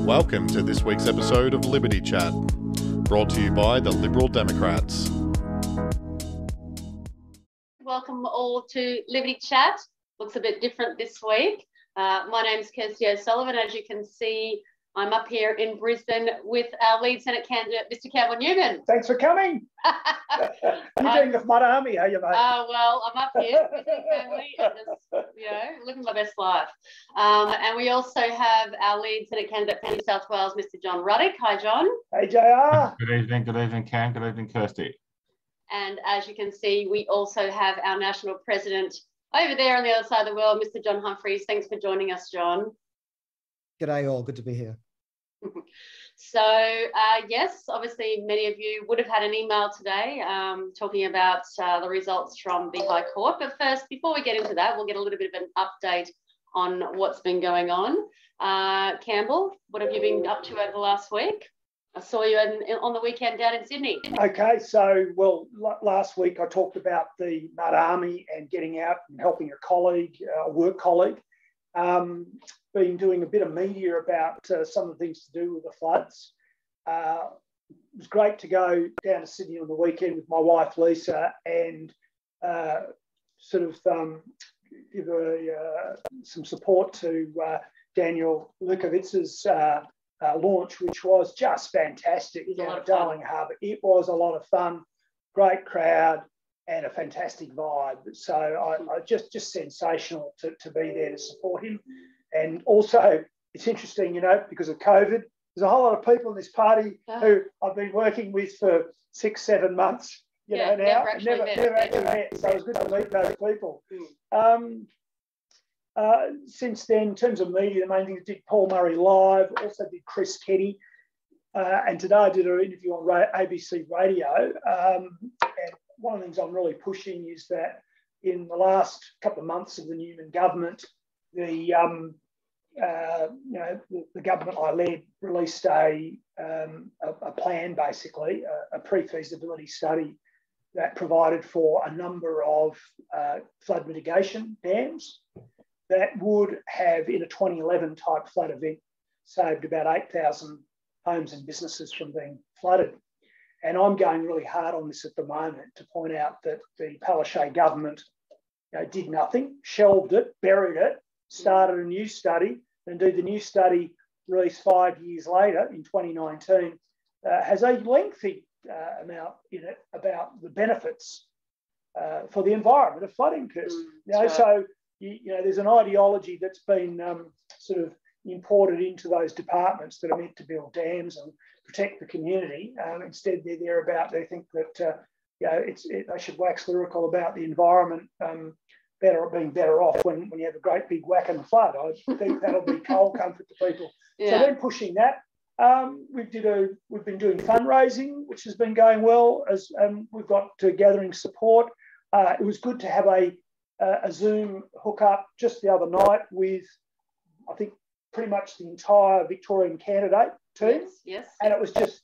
Welcome to this week's episode of Liberty Chat, brought to you by the Liberal Democrats. Welcome all to Liberty Chat. Looks a bit different this week. My name's Kirsty O'Sullivan. As you can see, I'm up here in Brisbane with our lead Senate candidate, Mr. Campbell Newman. Thanks for coming. You're doing the mud army, are you, mate? Well, I'm up here with my family and just, living my best life. And we also have our lead Senate candidate for New South Wales, Mr. John Ruddick. Hi, John. Hey, JR. Good evening, Cam. Good evening, Kirsty. And as you can see, we also have our national president over there on the other side of the world, Mr. John Humphreys. Thanks for joining us, John. G'day all, good to be here. So, yes, obviously many of you would have had an email today talking about the results from the High Court. But first, before we get into that, we'll get a little bit of an update on what's been going on. Campbell, what have you been up to over the last week? I saw you on the weekend down in Sydney. Okay, so, last week I talked about the Mud Army and getting out and helping a colleague, a work colleague. Been doing a bit of media about some of the things to do with the floods. It was great to go down to Sydney on the weekend with my wife Lisa and give some support to Daniel Lukowitz's launch, which was just fantastic down at Darling Harbour. It was a lot of fun, great crowd, and a fantastic vibe. So I just sensational to be there to support him. And also, it's interesting, because of COVID, there's a whole lot of people in this party who I've been working with for 6-7 months, never actually met. So it was good to meet those people. Since then, in terms of media, the main thing is did Paul Murray live, also did Chris Keddy, and today I did an interview on ABC Radio. And one of the things I'm really pushing is that in the last couple of months of the Newman government, the government I led released a plan, basically, a pre-feasibility study that provided for a number of flood mitigation dams that would have, in a 2011 type flood event, saved about 8,000 homes and businesses from being flooded. And I'm going really hard on this at the moment to point out that the Palaszczuk government did nothing, shelved it, buried it, started a new study. Indeed, the new study, released 5 years later in 2019, has a lengthy amount in it about the benefits for the environment of flooding, Kirsty. So there's an ideology that's been sort of imported into those departments that are meant to build dams and protect the community. Instead, they think that they should wax lyrical about the environment being better off when you have a great big whack and flood. I think that'll be cold comfort to people. Yeah. So then pushing that. We've been doing fundraising, which has been going well as we've got to gathering support. It was good to have a Zoom hookup just the other night with, I think, pretty much the entire Victorian candidate team. Yes. And it was just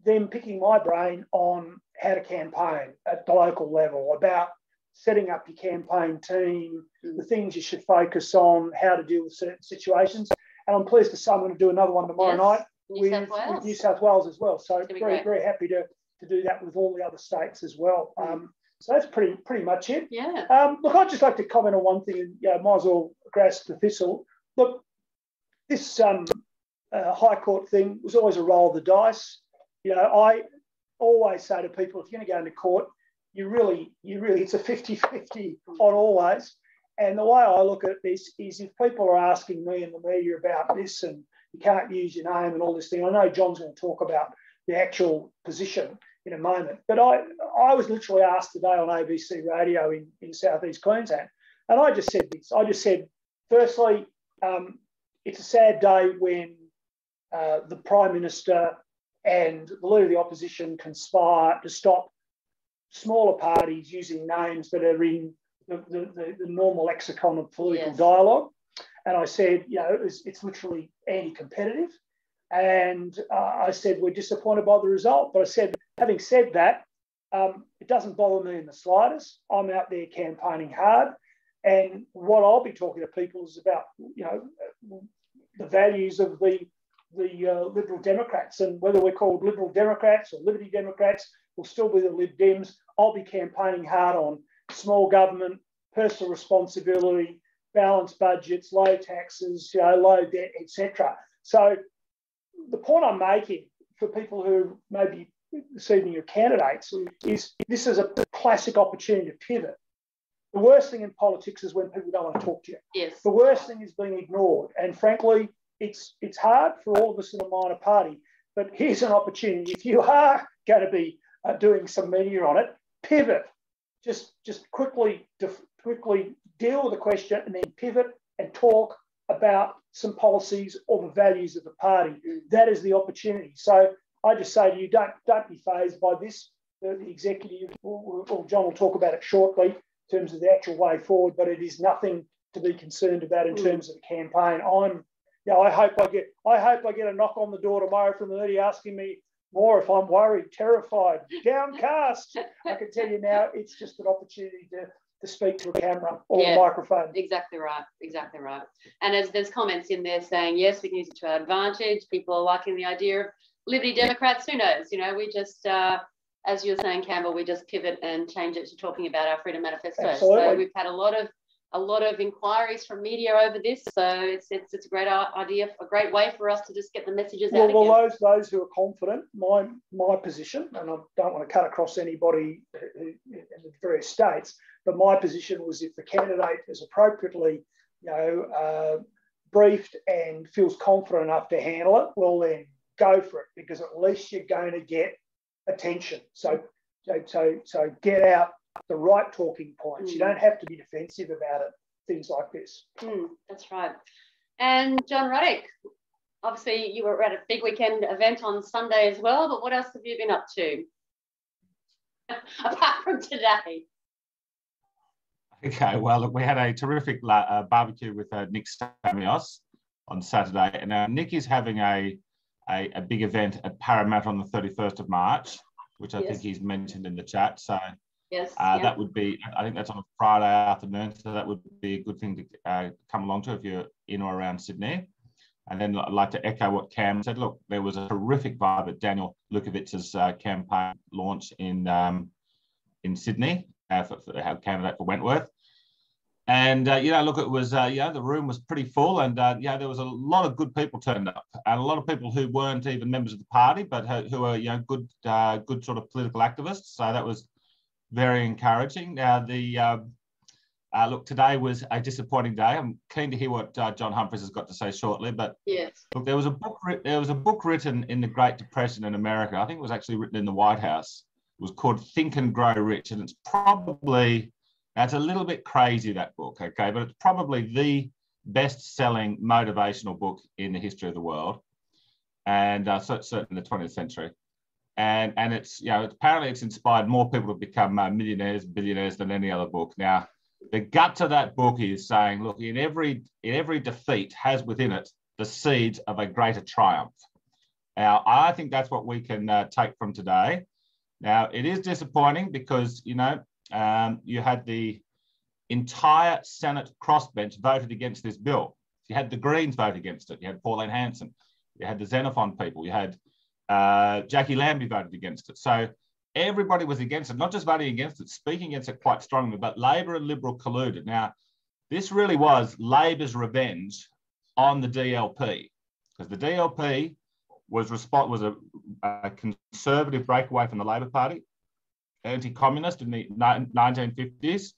them picking my brain on how to campaign at the local level, about setting up your campaign team, the things you should focus on, how to deal with certain situations. And I'm pleased to say I'm going to do another one tomorrow night with New South Wales as well. So very, very happy to do that with all the other states as well. So that's pretty much it. Yeah. Look, I'd just like to comment on one thing, and might as well grasp the thistle. Look, this High Court thing was always a roll of the dice. I always say to people, if you're going to go into court, you really, it's a 50-50 on always. And the way I look at this is if people are asking me in the media about this and you can't use your name and all this thing, I know John's going to talk about the actual position in a moment, but I was literally asked today on ABC Radio in southeast Queensland, and I just said this. I just said, firstly, it's a sad day when the Prime Minister and the Leader of the Opposition conspire to stop smaller parties using names that are in the normal lexicon of political dialogue. And I said, it's literally anti-competitive. And I said, we're disappointed by the result. But I said, having said that, it doesn't bother me in the slightest. I'm out there campaigning hard. And what I'll be talking to people is about, the values of the the Liberal Democrats, and whether we're called Liberal Democrats or Liberty Democrats, will still be the Lib Dems. I'll be campaigning hard on small government, personal responsibility, balanced budgets, low taxes, low debt, etc. So the point I'm making for people who may be this evening are candidates is this is a classic opportunity to pivot. The worst thing in politics is when people don't want to talk to you. Yes. The worst thing is being ignored. And frankly, it's hard for all of us in a minor party. But here's an opportunity. If you are going to be doing some media on it, pivot. Just quickly deal with the question and then pivot and talk about some policies or the values of the party. That is the opportunity. So I just say to you, don't be fazed by this. The executive, or John will talk about it shortly in terms of the actual way forward, but it is nothing to be concerned about in terms of the campaign. I hope I get a knock on the door tomorrow from the media asking me more if I'm worried, terrified, downcast. I can tell you now, it's just an opportunity to speak to a camera or a microphone. Exactly right. And as there's comments in there saying, yes, we can use it to our advantage. People are liking the idea of Liberty Democrats. Who knows? We just, as you were saying, Campbell, we just pivot and change it to talking about our Freedom Manifesto. Absolutely. So we've had a lot of inquiries from media over this. So it's a great idea, a great way for us to just get the messages out. Well, those who are confident, my position, and I don't want to cut across anybody in the various states, but my position was if the candidate is appropriately, briefed and feels confident enough to handle it, well then go for it, because at least you're going to get attention. So get out the right talking points. You don't have to be defensive about it, things like this. That's right. And John Ruddick, obviously you were at a big weekend event on Sunday as well, but what else have you been up to apart from today? Okay, well, look, we had a terrific barbecue with Nick Stamios on Saturday, and Nick is having a big event at Parramatta on the 31st of March, which I think he's mentioned in the chat. So that would be, I think that's on a Friday afternoon, so that would be a good thing to come along to if you're in or around Sydney. And then I'd like to echo what Cam said. Look, there was a terrific vibe at Daniel Lukovitz's campaign launch in Sydney for our candidate for Wentworth. And, look, it was, the room was pretty full, and, there was a lot of good people turned up, and a lot of people who weren't even members of the party, but who are, good sort of political activists. So that was very encouraging. Now, look, today was a disappointing day. I'm keen to hear what John Humphreys has got to say shortly, but look, there was a book written in the Great Depression in America. I think it was actually written in the White House. It was called Think and Grow Rich, and it's probably... Now, it's a little bit crazy, that book, okay, but it's probably the best-selling motivational book in the history of the world, and certainly in the 20th century. And it's, apparently it's inspired more people to become millionaires, billionaires than any other book. Now, the guts of that book is saying, look, in every defeat has within it the seeds of a greater triumph. Now, I think that's what we can take from today. Now, it is disappointing because, you had the entire Senate crossbench voted against this bill. You had the Greens vote against it. You had Pauline Hanson. You had the Xenophon people. You had Jackie Lambie voted against it. So everybody was against it, not just voting against it, speaking against it quite strongly, but Labor and Liberal colluded. Now, this really was Labor's revenge on the DLP, because the DLP was a conservative breakaway from the Labor Party, anti-communist in the 1950s.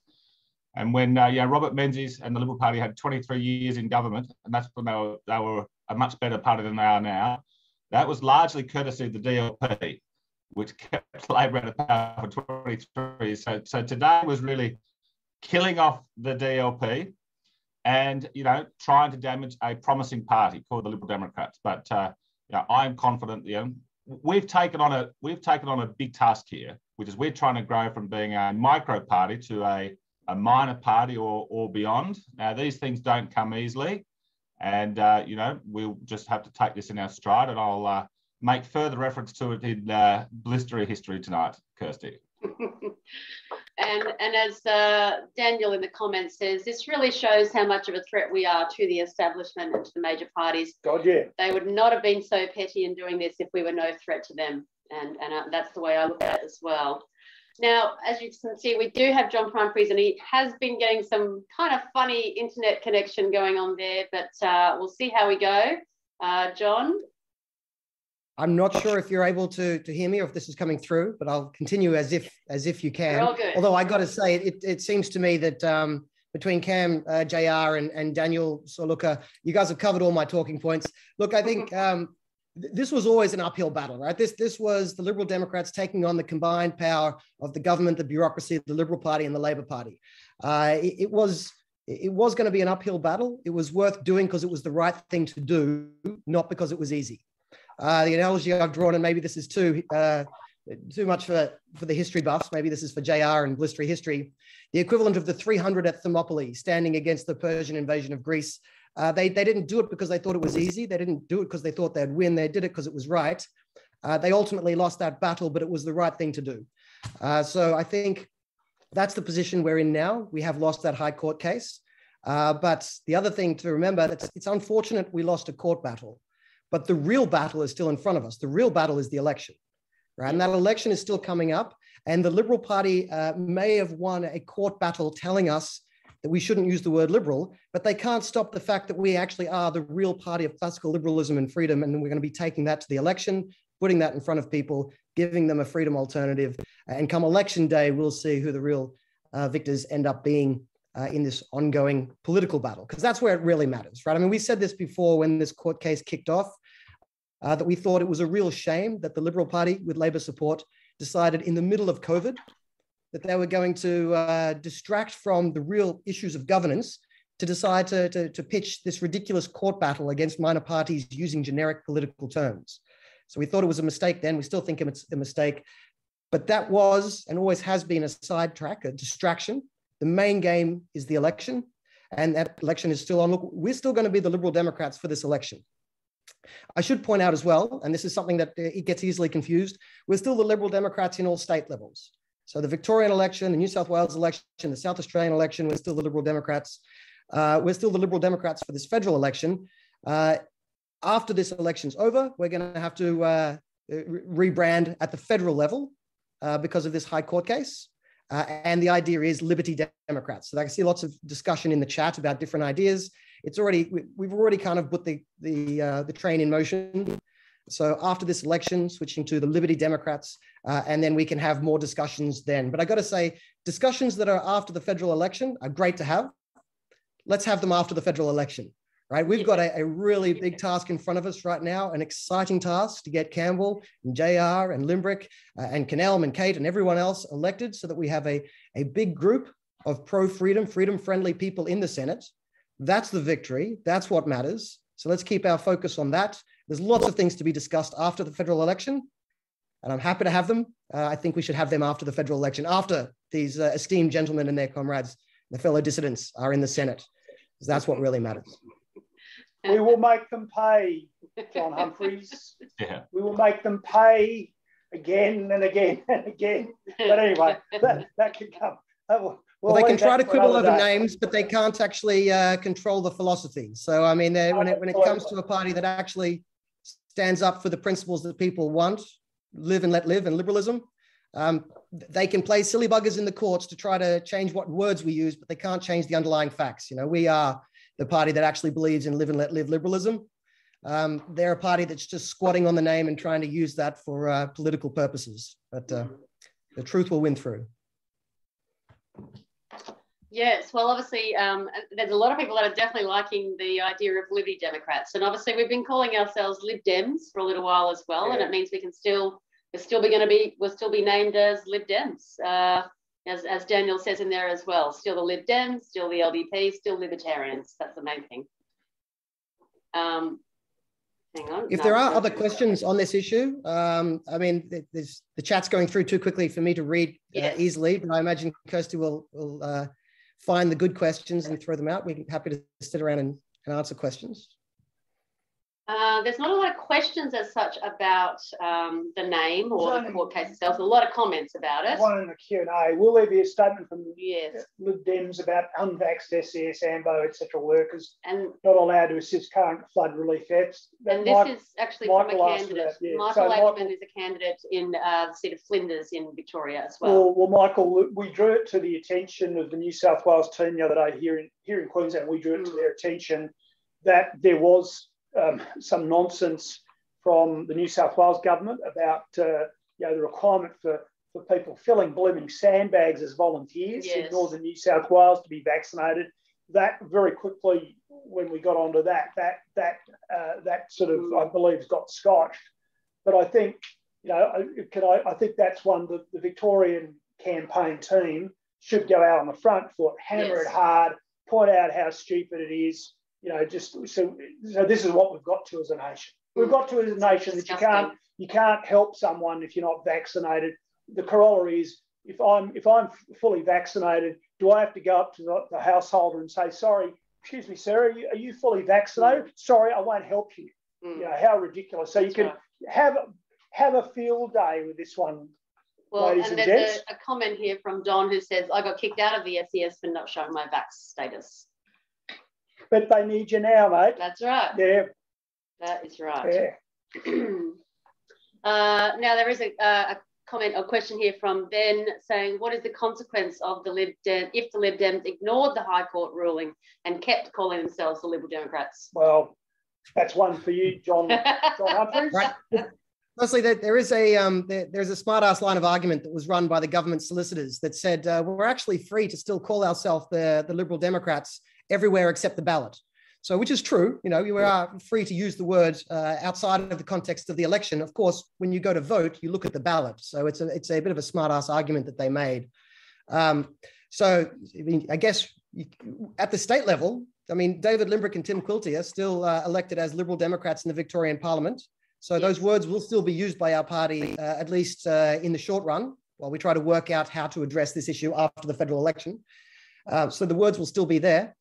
And when Robert Menzies and the Liberal Party had 23 years in government, and that's when they were a much better party than they are now, that was largely courtesy of the DLP, which kept Labor out of power for 23 years. So today was really killing off the DLP and, trying to damage a promising party called the Liberal Democrats. But I'm confident, we've taken on a big task here, which is we're trying to grow from being a micro party to a minor party or beyond. Now, these things don't come easily, and we'll just have to take this in our stride, and I'll make further reference to it in blistery history tonight, Kirsty. And as Daniel in the comments says, this really shows how much of a threat we are to the establishment and to the major parties. God, yeah. They would not have been so petty in doing this if we were no threat to them. And that's the way I look at it as well. Now, as you can see, we do have John Humphreys, and he has been getting some kind of funny internet connection going on there, but we'll see how we go. John? I'm not sure if you're able to hear me or if this is coming through, but I'll continue as if you can. We're all good. Although I got to say, it seems to me that between Cam, JR, and Daniel Soluka, you guys have covered all my talking points. Look, I think this was always an uphill battle, right? This was the Liberal Democrats taking on the combined power of the government, the bureaucracy, the Liberal Party, and the Labor Party. It was going to be an uphill battle. It was worth doing because it was the right thing to do, not because it was easy. The analogy I've drawn, and maybe this is too much for the history buffs, maybe this is for JR and blistery history, the equivalent of the 300 at Thermopylae standing against the Persian invasion of Greece. They didn't do it because they thought it was easy. They didn't do it because they thought they'd win. They did it because it was right. They ultimately lost that battle, but it was the right thing to do. So I think that's the position we're in now. We have lost that High Court case. But the other thing to remember, it's unfortunate we lost a court battle. But the real battle is still in front of us. The real battle is the election, right? And that election is still coming up. And the Liberal Party may have won a court battle telling us that we shouldn't use the word liberal, but they can't stop the fact that we actually are the real party of classical liberalism and freedom. And we're going to be taking that to the election, putting that in front of people, giving them a freedom alternative. And come election day, we'll see who the real victors end up being in this ongoing political battle, because that's where it really matters, right? I mean, we said this before when this court case kicked off, that we thought it was a real shame that the Liberal Party, with Labor support, decided in the middle of COVID that they were going to distract from the real issues of governance to decide to pitch this ridiculous court battle against minor parties using generic political terms. So we thought it was a mistake then. We still think it's a mistake. But that was and always has been a sidetrack, a distraction. The main game is the election, and that election is still on. Look, we're still going to be the Liberal Democrats for this election. I should point out as well, and this is something that it gets easily confused, we're still the Liberal Democrats in all state levels. So the Victorian election, the New South Wales election, the South Australian election, we're still the Liberal Democrats. We're still the Liberal Democrats for this federal election. After this election's over, we're going to have to rebrand at the federal level because of this High Court case. And the idea is Liberty Democrats. So I can see lots of discussion in the chat about different ideas. We've already kind of put the train in motion. So after this election, switching to the Liberty Democrats, and then we can have more discussions then. But I got to say, discussions that are after the federal election are great to have. Let's have them after the federal election, right? We've got a really big task in front of us right now, an exciting task to get Campbell and JR and Limbrick and Canelm and Kate and everyone else elected so that we have a big group of pro-freedom, freedom-friendly people in the Senate. That's the victory. That's what matters. So let's keep our focus on that. There's lots of things to be discussed after the federal election, and I'm happy to have them. I think we should have them after the federal election, after these esteemed gentlemen and their comrades, the fellow dissidents, are in the Senate. Because that's what really matters. We will make them pay, John Humphreys. Yeah. We will make them pay again and again and again. But anyway, that could come. Well, they can try to quibble over names, but they can't actually control the philosophy. So, I mean, when it comes to a party that actually stands up for the principles that people want, live and let live, and liberalism, they can play silly buggers in the courts to try to change what words we use, but they can't change the underlying facts. You know, we are the party that actually believes in live and let live liberalism. They're a party that's just squatting on the name and trying to use that for political purposes. But the truth will win through. Yes, well, obviously, there's a lot of people that are definitely liking the idea of Liberty Democrats, and obviously we've been calling ourselves Lib Dems for a little while as well, and it means we can we'll still be named as Lib Dems, as Daniel says in there as well. Still the Lib Dems, still the LDP, still Libertarians. That's the main thing. Hang on. If there are other questions on this issue, I mean, the chat's going through too quickly for me to read easily, but I imagine Kirsty will find the good questions and throw them out. We're happy to sit around and answer questions. There's not a lot of questions as such about the name or the court case itself. A lot of comments about it. One in the Q&A. Will there be a statement from yes. Lib Dems about unvaxxed SES, AMBO, etc. workers and not allowed to assist current flood relief efforts? And this is actually from a candidate. Yeah. Michael Abelman is a candidate in the seat of Flinders in Victoria as well. Well, Michael, we drew it to the attention of the New South Wales team the other day here in Queensland. We drew it to their attention that there was some nonsense from the New South Wales government about the requirement for people filling blooming sandbags as volunteers in northern New South Wales to be vaccinated. That very quickly, when we got onto that sort of, I believe, got scotched. But I think, I think that's one that the Victorian campaign team should go out on the front foot, hammer it hard, point out how stupid it is. So this is what we've got to as a nation. We've got to as a nation that you can't help someone if you're not vaccinated. The corollary is if I'm fully vaccinated, do I have to go up to the householder and say, sorry, excuse me, sir, are you fully vaccinated? Sorry, I won't help you. How ridiculous. So you can have a field day with this one. Well, and there's a comment here from Don who says, I got kicked out of the SES for not showing my vax status. But they need you now, mate. That's right. Yeah. That is right. Yeah. Now, there is a comment or question here from Ben saying, what is the consequence of the Lib Dem if the Lib Dems ignored the High Court ruling and kept calling themselves the Liberal Democrats? Well, that's one for you, John Humphreys. Right. Firstly, there's a smart-ass line of argument that was run by the government solicitors that said we're actually free to still call ourselves the Liberal Democrats everywhere except the ballot. So, which is true, you are free to use the word outside of the context of the election. Of course, when you go to vote, you look at the ballot. So it's a bit of a smart-ass argument that they made. So, I guess at the state level, David Limbrick and Tim Quilty are still elected as Liberal Democrats in the Victorian Parliament. So those words will still be used by our party, at least in the short run, while we try to work out how to address this issue after the federal election. So the words will still be there.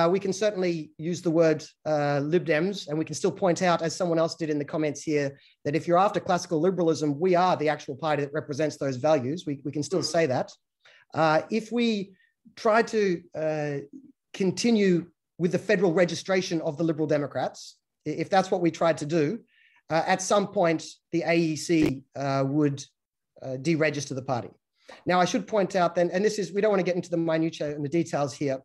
We can certainly use the word Lib Dems, and we can still point out, as someone else did in the comments here, that if you're after classical liberalism, we are the actual party that represents those values. We can still say that. If we try to continue with the federal registration of the Liberal Democrats, if that's what we tried to do, at some point, the AEC would deregister the party. Now, I should point out then, and we don't want to get into the minutiae and the details here.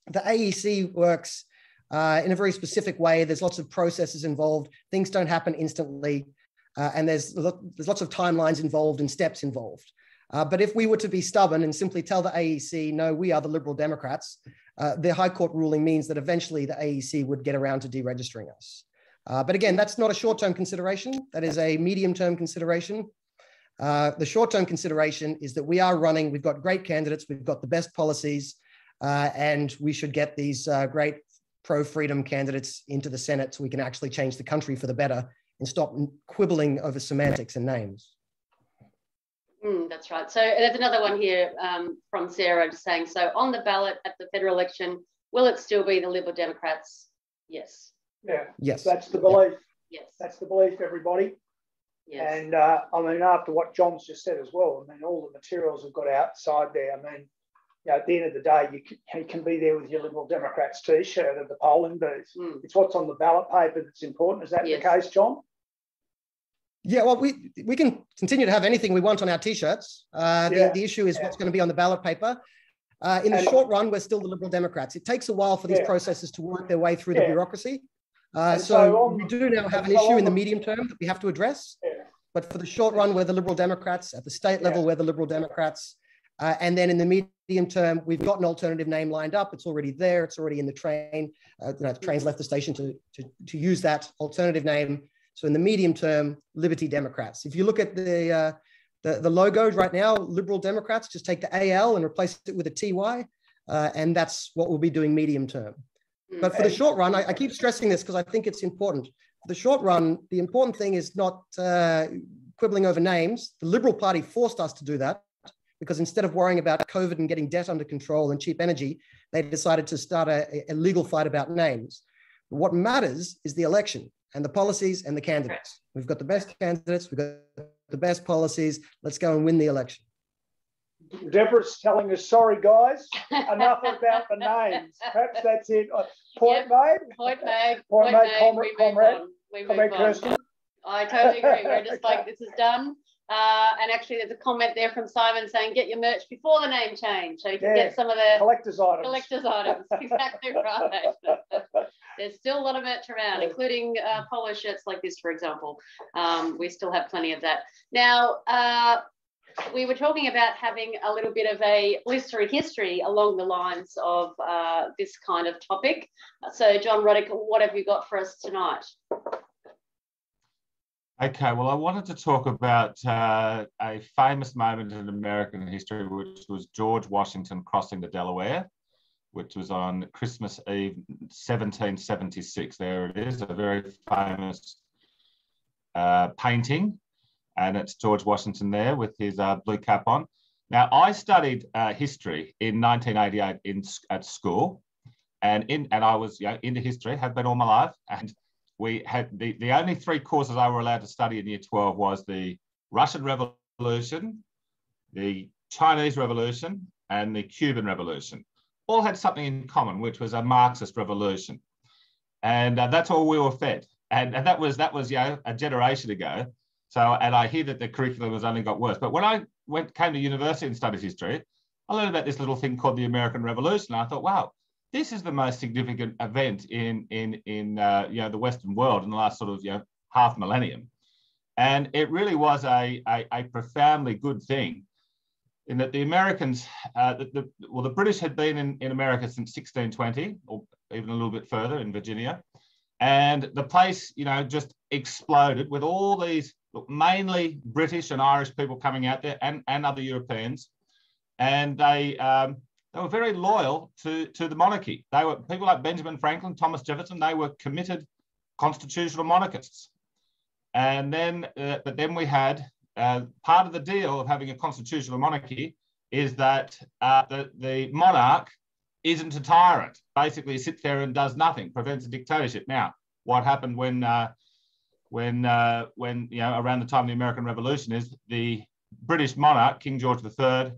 The AEC works in a very specific way. There's lots of processes involved. Things don't happen instantly. And there's lots of timelines involved and steps involved. But if we were to be stubborn and simply tell the AEC, no, we are the Liberal Democrats, the High Court ruling means that eventually the AEC would get around to deregistering us. But again, that's not a short-term consideration. That is a medium-term consideration. The short-term consideration is that we are running, we've got great candidates, we've got the best policies, and we should get these great pro-freedom candidates into the Senate so we can actually change the country for the better and stop quibbling over semantics and names. That's right. So there's another one here from Sarah just saying, so on the ballot at the federal election, will it still be the Liberal Democrats? Yes. Yeah. Yes. That's the belief. Yes. That's the belief, everybody. Yes. And after what John's just said as well, all the materials we've got outside there, at the end of the day, you can be there with your Liberal Democrats t-shirt at the polling booth. It's what's on the ballot paper that's important. Is that the case, John? Yeah, well, we can continue to have anything we want on our t-shirts. The issue is what's going to be on the ballot paper. In the short run, we're still the Liberal Democrats. It takes a while for these processes to work their way through the bureaucracy. So we do now have an issue in the medium term that we have to address. But for the short run, we're the Liberal Democrats. At the state level, we're the Liberal Democrats. And then in the medium term, we've got an alternative name lined up. It's already there. It's already in the train. The train's left the station to use that alternative name. So in the medium term, Liberty Democrats. If you look at the logos right now, Liberal Democrats, just take the AL and replace it with a TY. And that's what we'll be doing medium term. But for the short run, I keep stressing this because I think it's important. For the short run, the important thing is not quibbling over names. The Liberal Party forced us to do that because instead of worrying about COVID and getting debt under control and cheap energy, they decided to start a legal fight about names. But what matters is the election. and the policies and the candidates. We've got the best candidates, we've got the best policies. Let's go and win the election. Deborah's telling us, sorry guys, enough about the names. Perhaps that's it. Point made. Point made. Comrade Kirsty. I totally agree. We're just like, this is done. And actually, there's a comment there from Simon saying, get your merch before the name change. So you can get some of the collector's items. Exactly right. There's still a lot of merch around, including polo shirts like this, for example. We still have plenty of that. Now, we were talking about having a little bit of a blistering history along the lines of this kind of topic. So, John Ruddick, what have you got for us tonight? Okay, well, I wanted to talk about a famous moment in American history, which was George Washington crossing the Delaware, which was on Christmas Eve, 1776. There it is, a very famous painting. And it's George Washington there with his blue cap on. Now, I studied history in 1988 at school, and I was into history, have been all my life. And we had the only three courses I were allowed to study in year 12 was the Russian Revolution, the Chinese Revolution, and the Cuban Revolution. All had something in common, which was a Marxist revolution. And that's all we were fed. And that was a generation ago. So, and I hear that the curriculum has only got worse. But when I came to university and studied history, I learned about this little thing called the American Revolution. And I thought, wow, this is the most significant event in the Western world in the last sort of half millennium. And it really was a profoundly good thing in that the Americans, the British had been in America since 1620, or even a little bit further in Virginia. And the place, just exploded with all these mainly British and Irish people coming out there and other Europeans. And they were very loyal to the monarchy. They were people like Benjamin Franklin, Thomas Jefferson. They were committed constitutional monarchists. And then, but then we had part of the deal of having a constitutional monarchy is that the monarch isn't a tyrant. Basically, sits there and does nothing, prevents a dictatorship. Now, what happened when around the time of the American Revolution is the British monarch, King George III,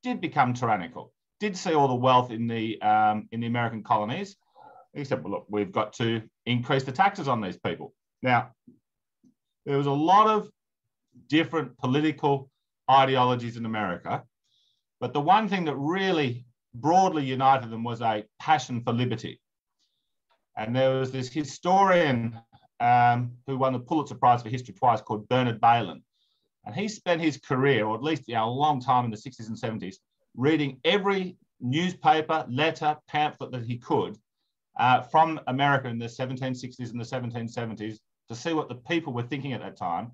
did become tyrannical. Did see all the wealth in the American colonies. He said, well, look, we've got to increase the taxes on these people. Now, there was a lot of different political ideologies in America, but the one thing that really broadly united them was a passion for liberty. And there was this historian who won the Pulitzer Prize for History twice called Bernard Baylen. And he spent his career, or at least a long time in the 60s and 70s, reading every newspaper, letter, pamphlet that he could from America in the 1760s and the 1770s to see what the people were thinking at that time.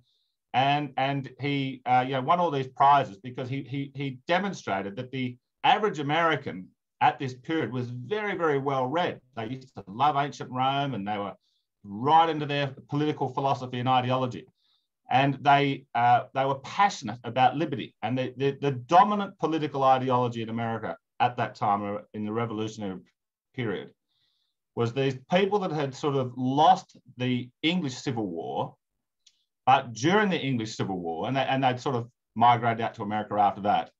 And he won all these prizes because he demonstrated that the average American at this period was very, very well read. They used to love ancient Rome and they were right into their political philosophy and ideology. And they were passionate about liberty. And the dominant political ideology in America at that time, in the revolutionary period, was these people that had sort of lost the English Civil War, but during the English Civil War, and they'd sort of migrated out to America after that,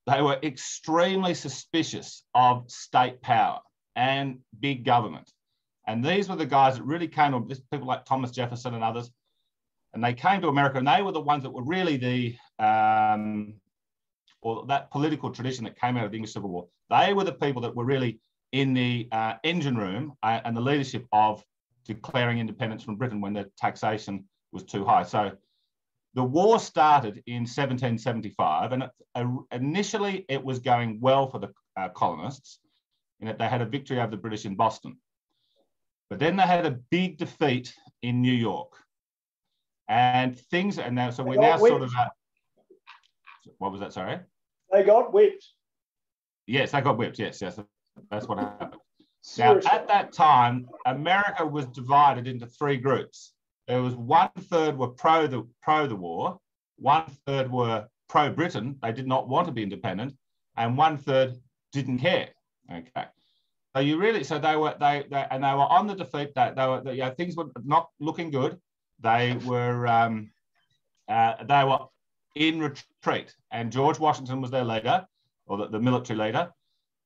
they were extremely suspicious of state power and big government. And these were the guys that really came to, people like Thomas Jefferson and others, and they came to America, and they were the ones that were really or that political tradition that came out of the English Civil War. They were the people that were really in the engine room and the leadership of declaring independence from Britain when the taxation was too high. So the war started in 1775, and initially it was going well for the colonists in that they had a victory over the British in Boston. But then they had a big defeat in New York. And things, and now, so we're now sort of, what was that, sorry? They got whipped. Yes, they got whipped, yes, that's what happened. Seriously. Now, at that time, America was divided into three groups. There was 1/3 were pro the war, 1/3 were pro-Britain, they did not want to be independent, and 1/3 didn't care, okay? So you really, so they were on the defeat. Things were not looking good. They were in retreat, and George Washington was their leader, or the military leader,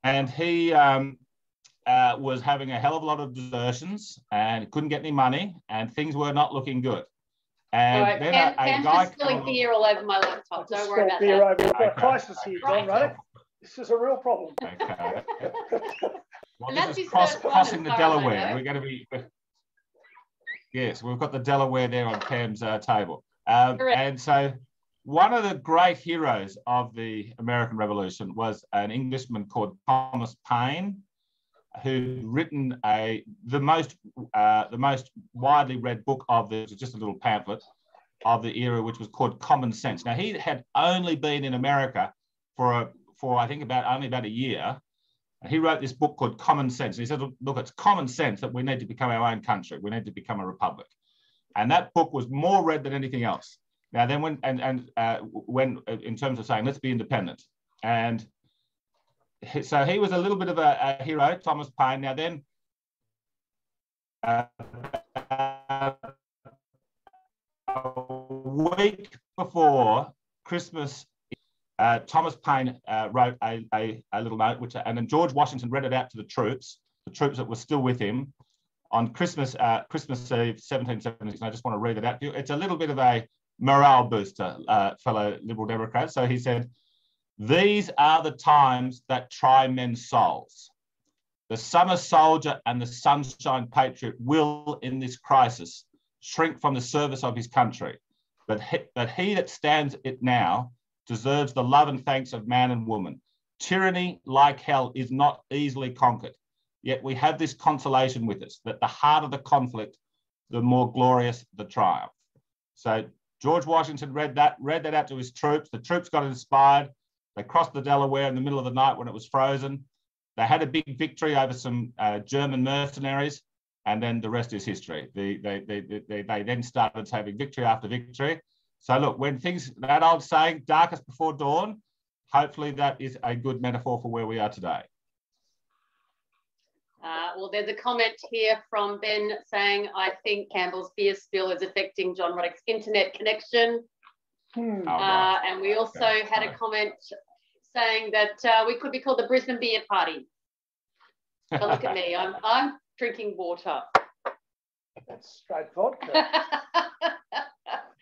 and he was having a hell of a lot of desertions and couldn't get any money, and things were not looking good. And right, then Cam's just spilling beer all over my laptop. Don't worry about that. We've got a crisis here, John Ruddick. This is a real problem. Okay. Well, And this is crossing the Delaware. We're going to be... Yes, we've got the Delaware there on Cam's table. And so one of the great heroes of the American Revolution was an Englishman called Thomas Paine, who'd written the most widely read book of this, just a little pamphlet of the era, which was called Common Sense. Now, he had only been in America for I think only about a year. He wrote this book called Common Sense. And he said, look, it's common sense that we need to become our own country. We need to become a republic. And that book was more read than anything else. Now, then when in terms of saying, let's be independent. And so he was a little bit of a hero, Thomas Paine. Now then, a week before Christmas, Thomas Paine wrote a little note, and then George Washington read it out to the troops that were still with him on Christmas Eve, 1776. And I just want to read it out to you. It's a little bit of a morale booster, fellow Liberal Democrats. So he said, "These are the times that try men's souls. The summer soldier and the sunshine patriot will, in this crisis, shrink from the service of his country. But he that stands it now deserves the love and thanks of man and woman. Tyranny, like hell, is not easily conquered. Yet we have this consolation with us, that the harder the conflict, the more glorious the triumph." So George Washington read that out to his troops. The troops got inspired. They crossed the Delaware in the middle of the night when it was frozen. They had a big victory over some German mercenaries, and then the rest is history. They then started having victory after victory. So look, when that old saying, darkest before dawn, hopefully that is a good metaphor for where we are today. Well, there's a comment here from Ben saying, "I think Campbell's beer spill is affecting John Ruddick's internet connection." Right. And we also had a comment saying that we could be called the Brisbane Beer Party. But look at me, I'm drinking water. That's straight vodka.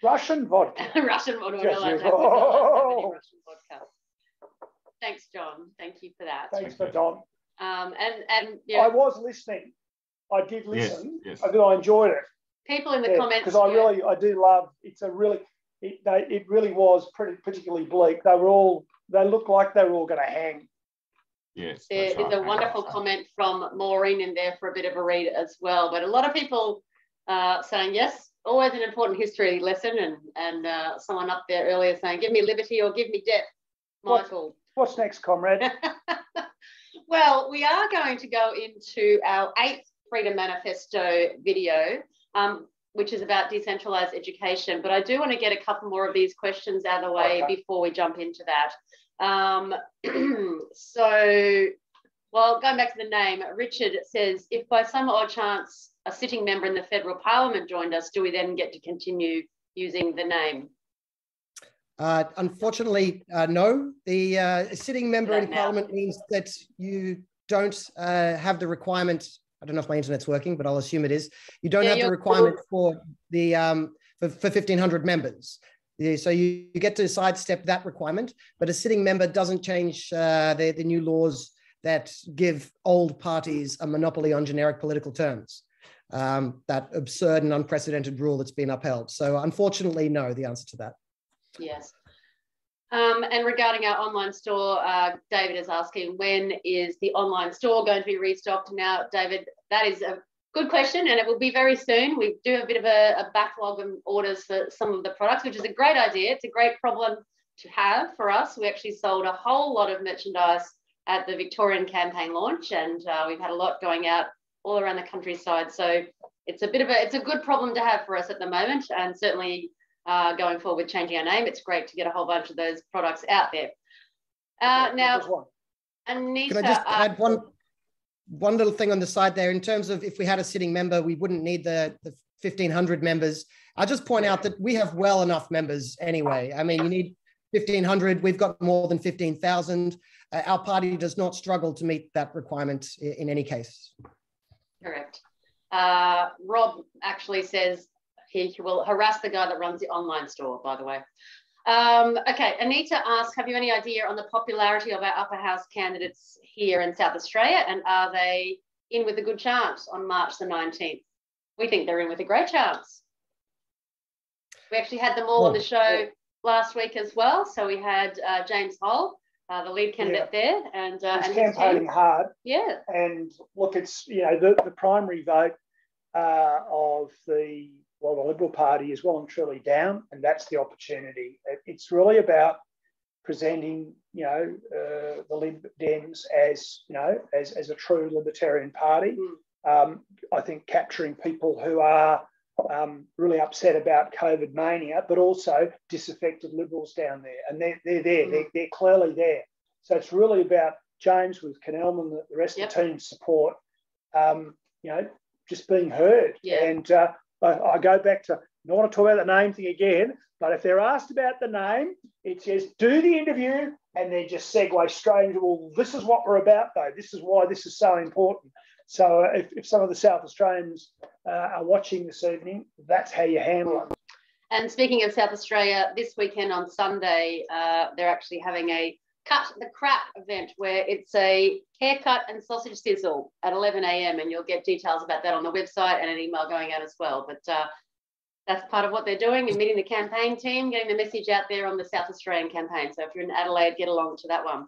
Russian vodka. Russian vodka. Yes, I don't have Russian vodka. Thanks, John. Thank you for that. Thanks for Don. And yeah, I was listening. I did listen. Yes. I enjoyed it. People in the comments, because I do love. It really was particularly bleak. They looked like they were all going to hang. Yes. There is a wonderful comment from Maureen in there for a bit of a read as well. But a lot of people saying yes, always an important history lesson, and someone up there earlier saying, "Give me liberty or give me death," Michael. What's next, comrade? Well, we are going to go into our 8th Freedom Manifesto video, which is about decentralized education. But I do want to get a couple more of these questions out of the way before we jump into that. Going back to the name, Richard says, "If by some odd chance a sitting member in the federal parliament joined us, do we then get to continue using the name?" Unfortunately, no. The sitting member in Parliament means that you don't have the requirement. I don't know if my internet's working, but I'll assume it is. You don't have the requirement for the for 1,500 members. So you get to sidestep that requirement, but a sitting member doesn't change the new laws that give old parties a monopoly on generic political terms. That absurd and unprecedented rule that's been upheld. So unfortunately, no, the answer to that. Yes. And regarding our online store, David is asking, when is the online store going to be restocked? Now, David, that is a good question, and it will be very soon. We do have a bit of a backlog of orders for some of the products, which is a great idea. It's a great problem to have for us. We actually sold a whole lot of merchandise at the Victorian campaign launch, and we've had a lot going out all around the countryside. So it's a good problem to have for us at the moment, and certainly going forward, changing our name, it's great to get a whole bunch of those products out there. Now, Anita, can I just add one little thing on the side there, in terms of if we had a sitting member, we wouldn't need the 1,500 members. I'll just point out that we have well enough members anyway. I mean, you need 1,500. We've got more than 15,000. Our party does not struggle to meet that requirement in any case. Correct. Rob actually says he will harass the guy that runs the online store, by the way. Okay, Anita asks, have you any idea on the popularity of our upper house candidates here in South Australia, and are they in with a good chance on March the 19th? We think they're in with a great chance. We actually had them all on the show last week as well. So we had James Hull, the lead candidate there, and campaigning hard. Yeah. And look, it's, you know, the primary vote of the Liberal Party is well and truly down, and that's the opportunity. It's really about presenting, you know, the Lib Dems as, you know, as a true libertarian party. I think capturing people who are really upset about COVID mania, but also disaffected Liberals down there, and they're there. They're clearly there. So it's really about James with Knellman, the rest of the team's support. You know, just being heard. Yeah. And I go back to, I don't want to talk about the name thing again, but if they're asked about the name, it says do the interview, and then just segue straight into, well, this is what we're about, though. This is why this is so important. So if some of the South Australians are watching this evening, that's how you handle it. And speaking of South Australia, this weekend on Sunday, they're actually having a Cut the Crap event where it's a haircut and sausage sizzle at 11 a.m. and you'll get details about that on the website and an email going out as well. But that's part of what they're doing, and meeting the campaign team, getting the message out there on the South Australian campaign. So if you're in Adelaide, get along to that one.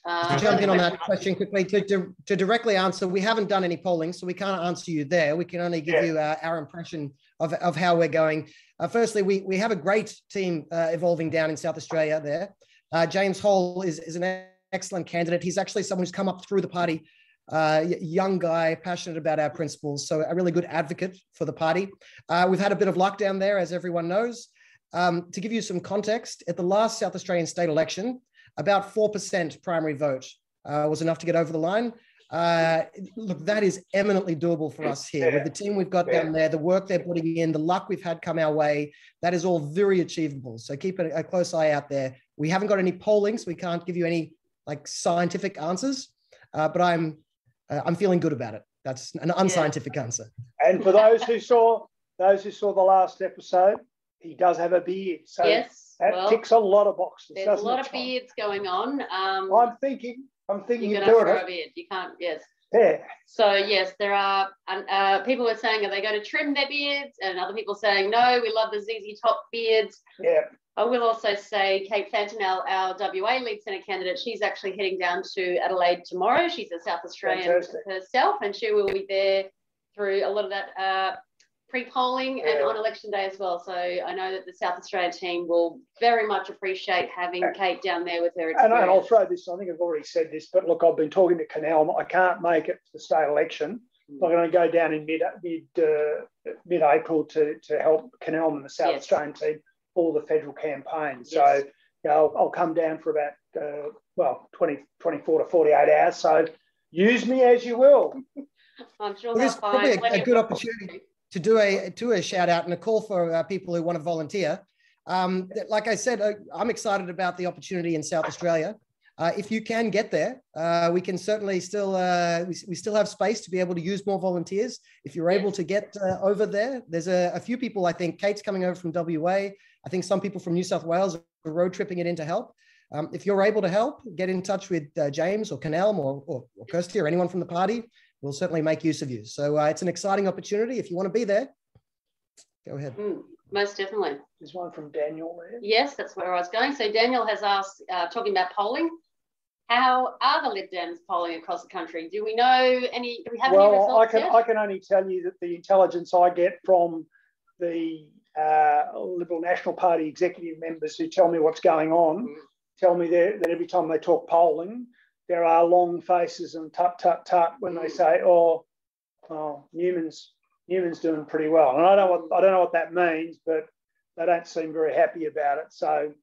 To jump in on that question quickly, to directly answer, we haven't done any polling, so we can't answer you there. We can only give you our impression of how we're going. Firstly, we have a great team evolving down in South Australia there. James Hall is an excellent candidate. He's actually someone who's come up through the party, young guy, passionate about our principles, so a really good advocate for the party. We've had a bit of luck down there, as everyone knows. To give you some context, at the last South Australian state election, about 4% primary vote was enough to get over the line. Look, that is eminently doable for us here. With the team we've got down there, the work they're putting in, the luck we've had come our way, that is all very achievable. So keep a close eye out there. We haven't got any polling, so we can't give you any like scientific answers, but I'm feeling good about it. That's an unscientific answer. And for those who saw the last episode, he does have a beard. So that ticks a lot of boxes. There's a lot of beards going on. I'm thinking you're of going to doing grow it. a beard. You can't, yes. Yeah. So, yes, there are people are saying, are they going to trim their beards? And other people saying, no, we love the ZZ Top beards. Yeah. I will also say Kate Fantanell, our WA League Senate candidate, she's actually heading down to Adelaide tomorrow. She's a South Australian herself, and she will be there through a lot of that pre-polling and on election day as well. So I know that the South Australia team will very much appreciate having Kate down there with her experience. And I'll throw this, I think I've already said this, but look, I've been talking to Canal. I can't make it to the state election. I'm going to go down in mid-April to help Canal and the South Australian team for the federal campaign. So you know, I'll come down for about 24 to 48 hours. So use me as you will. I'm sure there's probably a good opportunity to do a shout out and a call for people who want to volunteer. Like I said, I'm excited about the opportunity in South Australia. If you can get there, we can certainly still we still have space to be able to use more volunteers. If you're able to get over there, there's a few people. I think Kate's coming over from WA. I think some people from New South Wales are road tripping it in to help. If you're able to help, get in touch with James or Canal or Kirsty or anyone from the party. We'll certainly make use of you. So it's an exciting opportunity. If you want to be there, go ahead. Most definitely. There's one from Daniel there. Yes, that's where I was going. So Daniel has asked, talking about polling, how are the Lib Dems polling across the country? Do we know any? Do we have any results yet? I can only tell you that the intelligence I get from the Liberal National Party executive members who tell me what's going on, tell me that every time they talk polling, there are long faces and tut, tut, tut when they say, oh, Newman's doing pretty well. And I don't know what that means, but they don't seem very happy about it. So,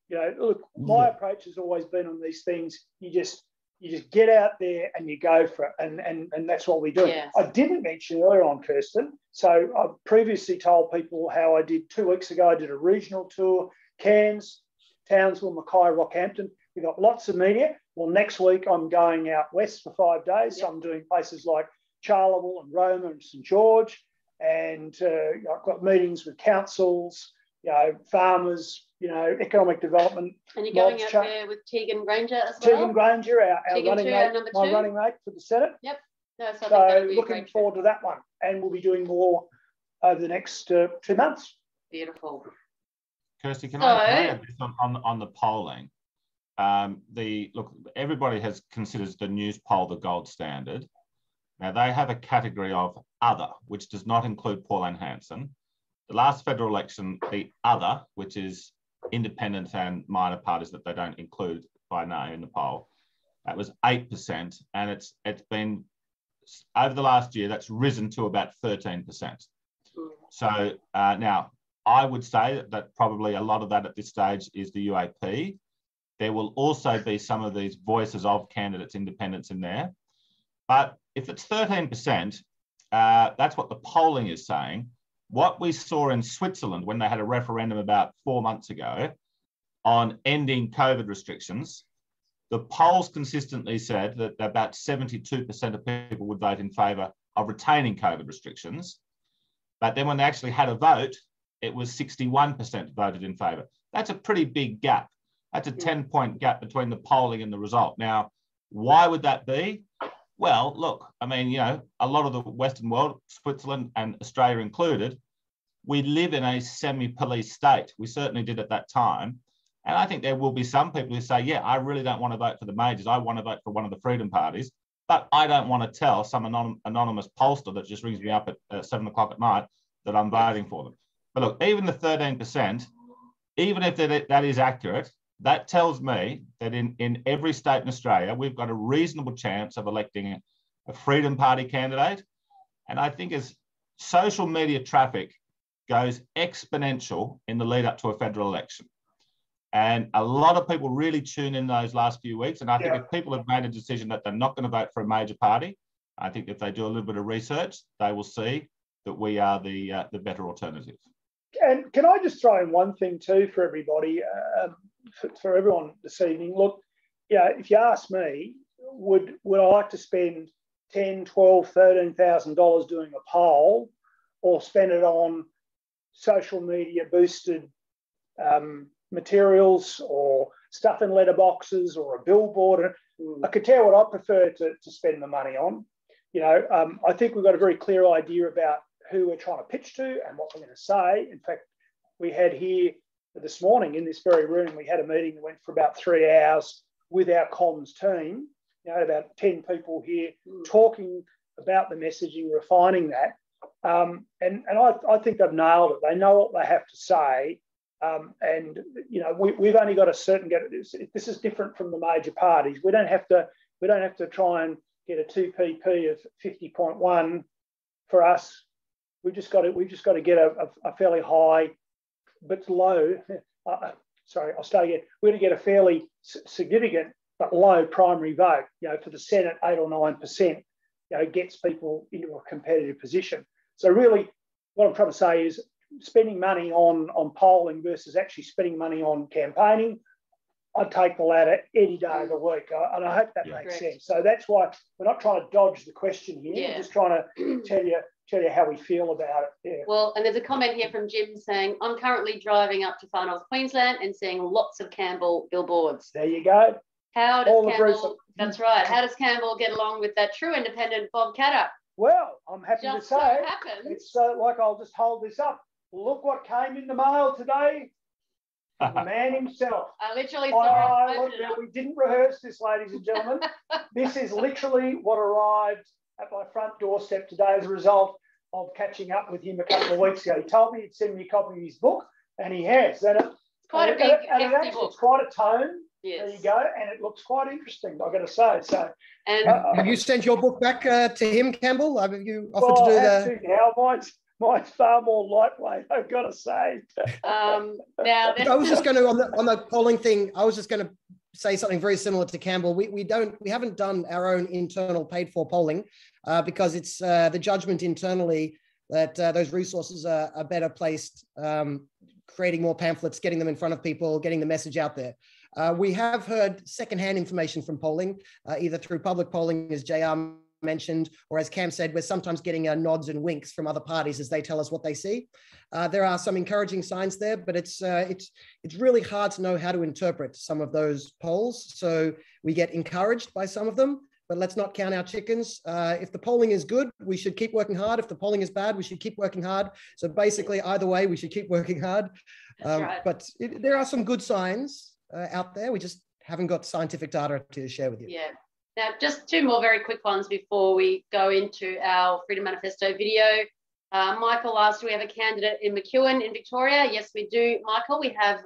you know, look, my approach has always been on these things. You just You just get out there and you go for it, and that's what we do. Yes. I didn't mention earlier on, Kirsten, so I've previously told people how I did 2 weeks ago. I did a regional tour, Cairns, Townsville, Mackay, Rockhampton. We got lots of media. Well, next week I'm going out west for 5 days. Yep. So I'm doing places like Charleville and Roma and St George, and I've got meetings with councils, farmers, economic development. And you're going out there with Tegan Granger as well? Tegan Granger, our running mate, my running mate for the Senate. Yep. No, so looking forward to that one. And we'll be doing more over the next 2 months. Beautiful. Kirsty, can I add this on the polling? Look, everybody considers the news poll the gold standard. Now, they have a category of other, which does not include Pauline Hanson. The last federal election, the other, which is independents and minor parties that they don't include by name in the poll, that was 8%, and it's been, over the last year, that's risen to about 13%. So now, I would say that probably a lot of that at this stage is the UAP. There will also be some of these voices of candidates, independents in there. But if it's 13%, that's what the polling is saying. What we saw in Switzerland when they had a referendum about 4 months ago on ending COVID restrictions, the polls consistently said that about 72% of people would vote in favour of retaining COVID restrictions. But then when they actually had a vote, it was 61% voted in favour. That's a pretty big gap. That's a 10-point gap between the polling and the result. Now, why would that be? Well, look, I mean, a lot of the Western world, Switzerland and Australia included, we live in a semi-police state. We certainly did at that time. And I think there will be some people who say, yeah, I really don't want to vote for the majors. I want to vote for one of the freedom parties, but I don't want to tell some anonymous pollster that just rings me up at 7 o'clock at night that I'm voting for them. But look, even the 13%, even if that is accurate, that tells me that in every state in Australia, we've got a reasonable chance of electing a Freedom Party candidate. And I think as social media traffic goes exponential in the lead up to a federal election, and a lot of people really tune in those last few weeks. And I think if people have made a decision that they're not going to vote for a major party, I think if they do a little bit of research, they will see that we are the better alternative. And can I just throw in one thing too for everybody, for everyone this evening? Look, if you ask me, would I like to spend $10,000, $12,000, $13,000 doing a poll, or spend it on social media boosted materials or stuff in letterboxes or a billboard? I could tell what I prefer to spend the money on. I think we've got a very clear idea about who we're trying to pitch to and what we're going to say. In fact, we had here this morning in this very room, we had a meeting that went for about 3 hours with our comms team, about 10 people here talking about the messaging, refining that. And I think they've nailed it. They know what they have to say. And we've only got a certain. This is different from the major parties. We don't have to try and get a 2PP of 50.1 for us. We've just got to get a fairly high, but low. Sorry, I'll start again. We're going to get a fairly significant but low primary vote. For the Senate, 8 or 9%. Gets people into a competitive position. So really, what I'm trying to say is, spending money on polling versus actually spending money on campaigning, I'd take the latter any day of the week. And I hope that makes sense. So that's why we're not trying to dodge the question here. We're just trying to tell you how we feel about it. Yeah. Well, and there's a comment here from Jim saying, I'm currently driving up to Far North Queensland and seeing lots of Campbell billboards. There you go. How does Campbell, that's right, how does Campbell get along with that true independent Bob Catter? Well, I'm happy to say, so it's like, I'll just hold this up. Look what came in the mail today. The man himself. I literally saw it. We didn't rehearse this, ladies and gentlemen. This is literally what arrived at my front doorstep today as a result of catching up with him a couple of weeks ago. He told me he'd send me a copy of his book, and he has. And it's quite a big, hefty book. It's quite a tome. Yes. There you go, and it looks quite interesting, I've got to say. So, and have you sent your book back to him, Campbell? Have you offered to do that? Now, mine's far more lightweight, I've got to say. Now, I was just going to, on the polling thing, I was just going to say something very similar to Campbell. We haven't done our own internal paid for polling because it's the judgment internally that those resources are better placed, creating more pamphlets, getting them in front of people, getting the message out there. We have heard secondhand information from polling, either through public polling, as JR mentioned, or as Cam said, we're sometimes getting nods and winks from other parties as they tell us what they see. There are some encouraging signs there, but it's really hard to know how to interpret some of those polls. So we get encouraged by some of them, but let's not count our chickens. If the polling is good, we should keep working hard. If the polling is bad, we should keep working hard. So basically, either way, we should keep working hard. Right. But there are some good signs out there. We just haven't got scientific data to share with you. Yeah. Now, just two more very quick ones before we go into our Freedom Manifesto video. Michael asked, do we have a candidate in McEwen in Victoria? Yes, we do, Michael. We have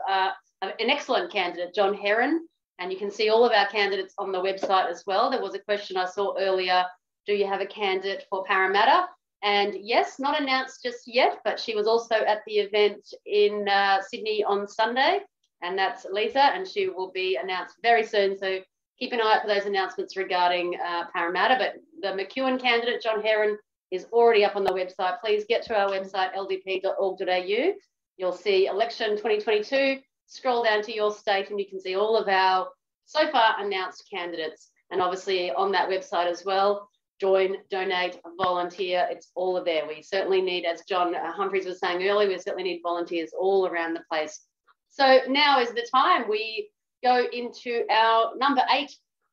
an excellent candidate, John Heron, and you can see all of our candidates on the website as well. There was a question I saw earlier, do you have a candidate for Parramatta? And yes, not announced just yet, but she was also at the event in Sydney on Sunday, and that's Lisa, and she will be announced very soon. So keep an eye out for those announcements regarding Parramatta. But the McEwen candidate, John Heron, is already up on the website. Please get to our website, ldp.org.au. You'll see election 2022. Scroll down to your state and you can see all of our so far announced candidates. And obviously on that website as well, join, donate, volunteer. It's all there. We certainly need, as John Humphreys was saying earlier, we certainly need volunteers all around the place. So now is the time we go into our number 8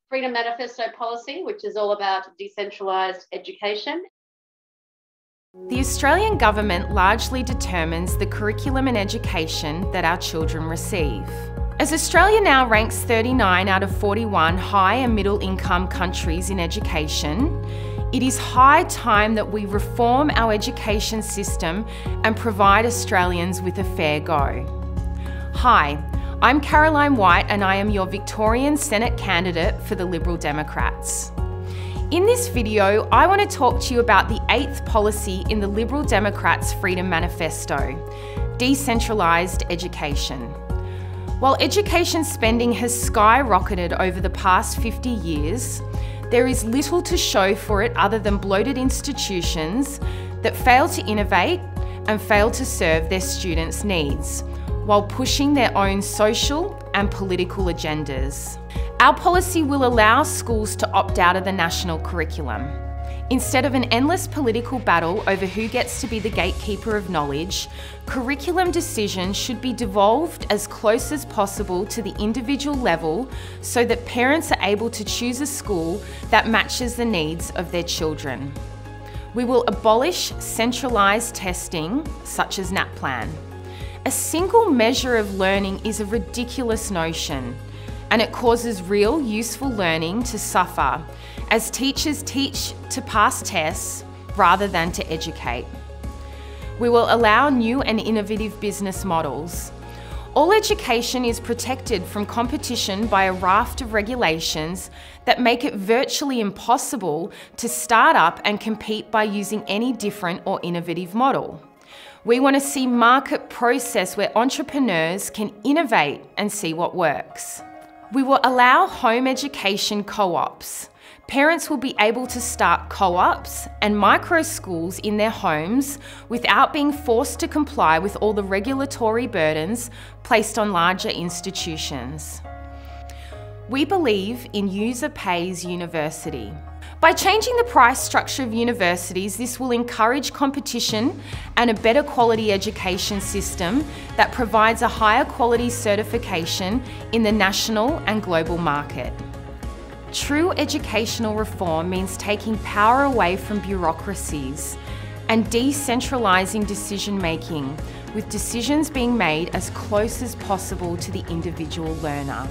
Freedom Manifesto policy, which is all about decentralised education. The Australian government largely determines the curriculum and education that our children receive. As Australia now ranks 39 out of 41 high and middle income countries in education, it is high time that we reform our education system and provide Australians with a fair go. Hi, I'm Caroline White and I am your Victorian Senate candidate for the Liberal Democrats. In this video, I want to talk to you about the 8th policy in the Liberal Democrats' Freedom Manifesto, decentralised education. While education spending has skyrocketed over the past 50 years, there is little to show for it other than bloated institutions that fail to innovate and fail to serve their students' needs, while pushing their own social and political agendas. Our policy will allow schools to opt out of the national curriculum. Instead of an endless political battle over who gets to be the gatekeeper of knowledge, curriculum decisions should be devolved as close as possible to the individual level so that parents are able to choose a school that matches the needs of their children. We will abolish centralised testing, such as NAPLAN. A single measure of learning is a ridiculous notion, and it causes real, useful learning to suffer as teachers teach to pass tests rather than to educate. We will allow new and innovative business models. All education is protected from competition by a raft of regulations that make it virtually impossible to start up and compete by using any different or innovative model. We want to see market process where entrepreneurs can innovate and see what works. We will allow home education co-ops. Parents will be able to start co-ops and micro schools in their homes without being forced to comply with all the regulatory burdens placed on larger institutions. We believe in user pays university. By changing the price structure of universities, this will encourage competition and a better quality education system that provides a higher quality certification in the national and global market. True educational reform means taking power away from bureaucracies and decentralising decision-making, with decisions being made as close as possible to the individual learner.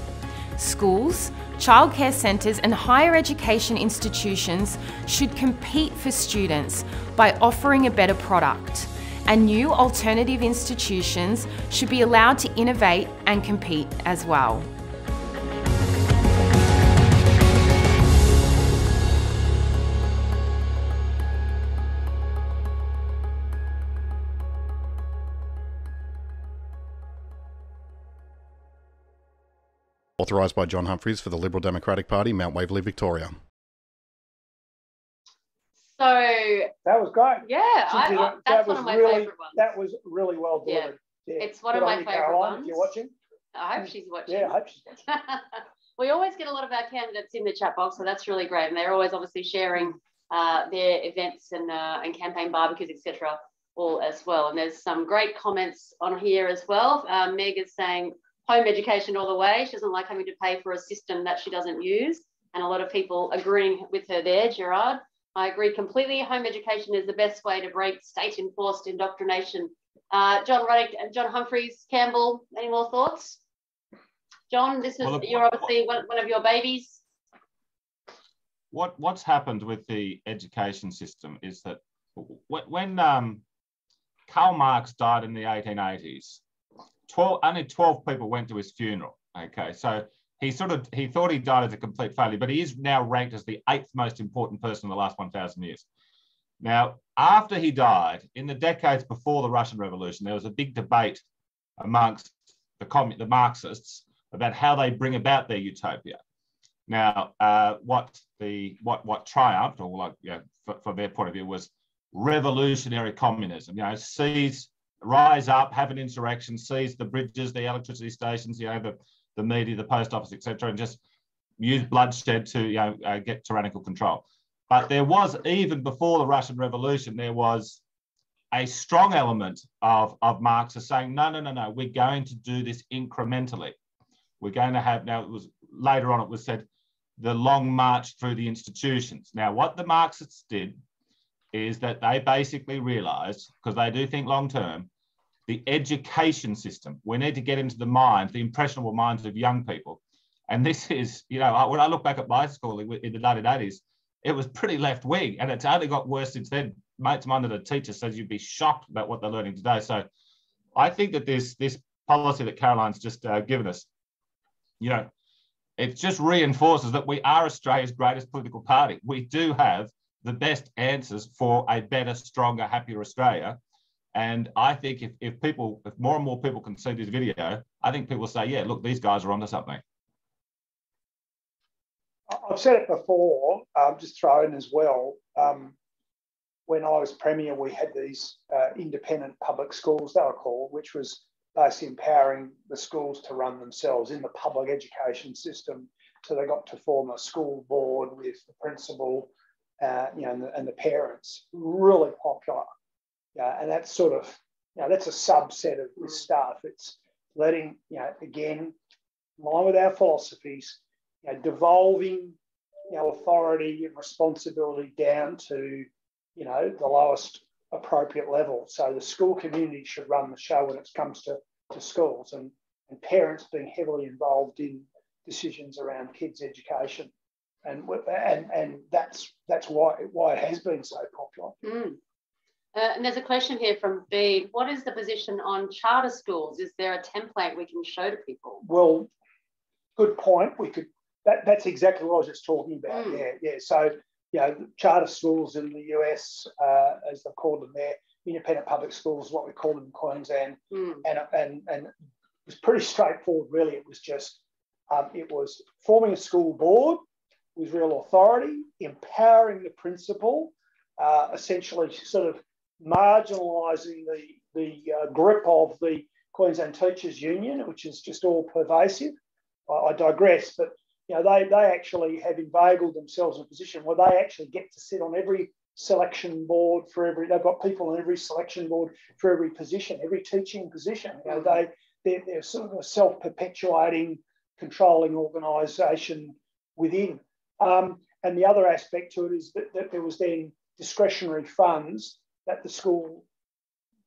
Schools, childcare centres and higher education institutions should compete for students by offering a better product, and new alternative institutions should be allowed to innovate and compete as well. Authorised by John Humphreys for the Liberal Democratic Party, Mount Waverley, Victoria. So that was great. Yeah, that's one of my favourite ones. That was really well delivered. Yeah. It's one of my favourite ones. If you're watching. I hope she's watching. Yeah, I hope she's watching. We always get a lot of our candidates in the chat box, so that's really great. And they're always obviously sharing their events and campaign barbecues, etc., all as well. And there's some great comments on here as well. Meg is saying home education all the way. She doesn't like having to pay for a system that she doesn't use. And a lot of people agreeing with her there, Gerard. I agree completely. Home education is the best way to break state-enforced indoctrination. John Ruddick and John Humphreys, Campbell, any more thoughts? John, this is you're obviously one of your babies. What's happened with the education system is that when Karl Marx died in the 1880s, only 12 people went to his funeral. Okay, so he thought he died as a complete failure, but he is now ranked as the 8th most important person in the last 1,000 years. Now, after he died, in the decades before the Russian Revolution, there was a big debate amongst the Marxists about how they bring about their utopia. Now, what triumphed, or from their point of view, was revolutionary communism. Rise up, have an insurrection, seize the bridges, the electricity stations, the media, the post office, etc., and just use bloodshed to get tyrannical control. But there was, even before the Russian Revolution, there was a strong element of Marxists saying, no, we're going to do this incrementally. We're going to have, now it was later on, it was said, the long march through the institutions. Now, what the Marxists did is that they basically realized, because they do think long term, the education system, we need to get into the minds, the impressionable minds of young people. And this is, when I look back at my school in the 1980s, it was pretty left wing, and it's only got worse since then. Mates of mine that are teachers says you'd be shocked about what they're learning today. So I think that this policy that Caroline's just given us, it just reinforces that we are Australia's greatest political party. We do have the best answers for a better, stronger, happier Australia. And I think if more and more people can see this video, I think people say, yeah, look, these guys are onto something. I've said it before, just throw in as well. When I was Premier, we had these independent public schools, they were called, which was basically empowering the schools to run themselves in the public education system. So they got to form a school board with the principal, and the parents. Really popular. And that's sort of, that's a subset of this stuff. It's letting, again, in line with our philosophies, devolving, authority and responsibility down to, the lowest appropriate level. So the school community should run the show when it comes to schools, and parents being heavily involved in decisions around kids' education. And that's why it has been so popular. Mm. And there's a question here from B. What is the position on charter schools? Is there a template we can show to people? Well, good point. We could. That's exactly what I was just talking about. Mm. Yeah. So, charter schools in the US, as they call them there, independent public schools, what we call them in Queensland, and it was pretty straightforward. Really, it was just it was forming a school board with real authority, empowering the principal, essentially sort of marginalising the grip of the Queensland Teachers Union, which is just all pervasive. I digress, but they actually have inveigled themselves in a position where they actually get to sit on every selection board for every. They've got people on every selection board for every position, every teaching position. They're sort of a self-perpetuating, controlling organisation within. And the other aspect to it is that there was then discretionary funds that the school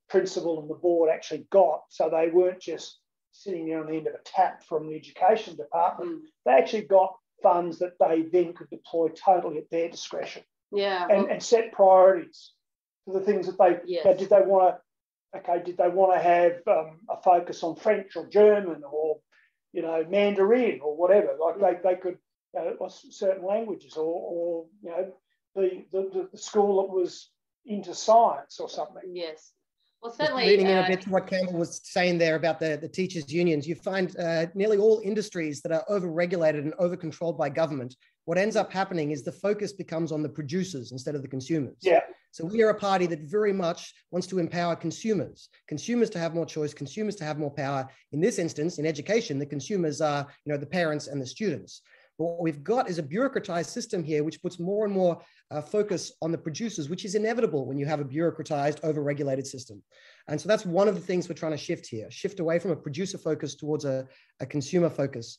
principal and the board actually got. So they weren't just sitting there on the end of a tap from the education department. They actually got funds that they then could deploy totally at their discretion. Yeah. And set priorities for the things that they, did they want to have a focus on French or German or, Mandarin or whatever. Like they could, certain languages or the school that was into science or something. Yes. Well, certainly. Leading in a bit to what Campbell was saying there about the teachers' unions, you find nearly all industries that are over-regulated and over-controlled by government. What ends up happening is the focus becomes on the producers instead of the consumers. Yeah. So we are a party that very much wants to empower consumers to have more choice, consumers to have more power. In this instance, in education, the consumers are, the parents and the students. But what we've got is a bureaucratized system here, which puts more and more focus on the producers, which is inevitable when you have a bureaucratized, over-regulated system. And so that's one of the things we're trying to shift here, shift away from a producer focus towards a consumer focus.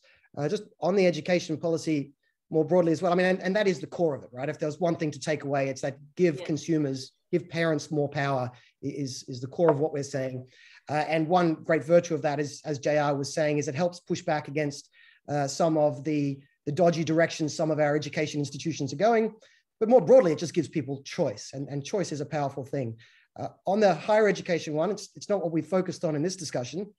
Just on the education policy more broadly as well. I mean, and that is the core of it, right? If there's one thing to take away, it's that give consumers, give parents more power is the core of what we're saying. And one great virtue of that is, as JR was saying, is it helps push back against some of the dodgy directions some of our education institutions are going. But more broadly, it just gives people choice, and choice is a powerful thing. On the higher education one, it's not what we focused on in this discussion,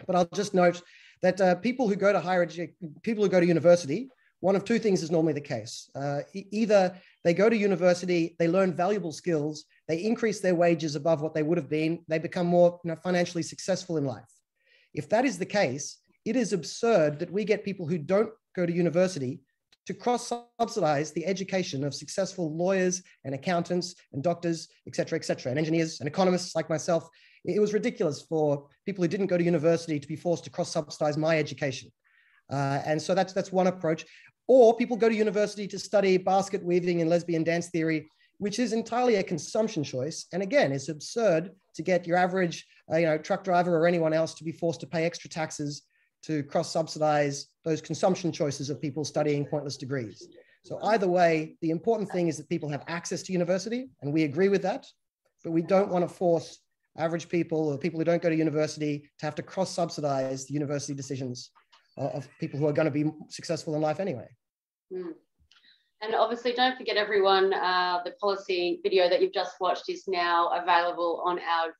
but I'll just note that people who go to university, one of two things is normally the case. Either they go to university, they learn valuable skills, they increase their wages above what they would have been, they become more financially successful in life. If that is the case, it is absurd that we get people who don't go to university to cross-subsidize the education of successful lawyers and accountants and doctors, et cetera, and engineers and economists like myself. It was ridiculous for people who didn't go to university to be forced to cross-subsidize my education. And so that's one approach. Or people go to university to study basket weaving and lesbian dance theory, which is entirely a consumption choice. And again, it's absurd to get your average truck driver or anyone else to be forced to pay extra taxes to cross-subsidize those consumption choices of people studying pointless degrees. So either way, the important thing is that people have access to university, and we agree with that, but we don't want to force average people or people who don't go to university to have to cross-subsidize the university decisions of people who are going to be successful in life anyway. Mm. And obviously, don't forget everyone, the policy video that you've just watched is now available on our